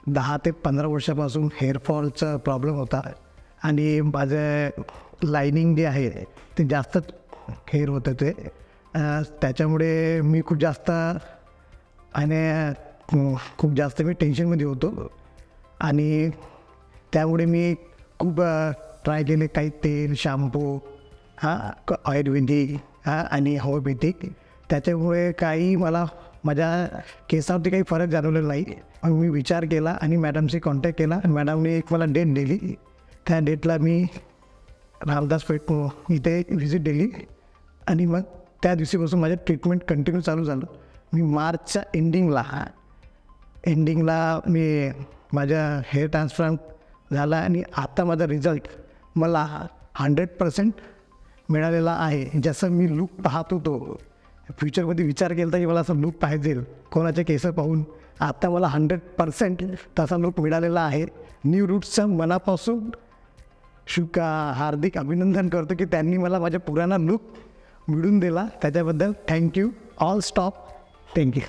दहा ते 15 वर्षापासून हेअरफॉलचा प्रॉब्लेम होता आणि माझं लायनिंग जे आहे ते जास्त हेअर होतं ते त्याच्यामुळे मी खूप जास्त मी टेन्शनमध्ये होतो आणि त्यामुळे मी खूप ट्राय केले काही तेल शॅम्पू आयुर्वेदिक आणि होमिओपॅथिक. त्याच्यामुळे काही मला माझ्या केसावरती काही फरक जाणवलेला नाही. मग मी विचार केला आणि मॅडमशी कॉन्टॅक्ट केला. मॅडमने एक मला डेट दिली. त्या डेटला मी रामदास पेठ इथे व्हिजिट दिली आणि मग त्या दिवशीपासून माझं ट्रीटमेंट कंटिन्यू चालू झालं. मी मार्चच्या एंडिंगला मी माझ्या हेअर ट्रान्सप्लांट झाला आणि आता माझा रिझल्ट मला 100% मिळालेला आहे. जसं मी लूक पाहतो तो फ्युचरमध्ये विचार केला की मला असं लूक पाहिजे कोणाचे केस पाहून, आता मला 100% तसा लूक मिळालेला आहे. न्यू रूट्सच्या मनापासून हार्दिक अभिनंदन करतो की त्यांनी मला माझा पुराणा लूक मिळून दिला. त्याच्याबद्दल थँक्यू. All stop. थँक्यू.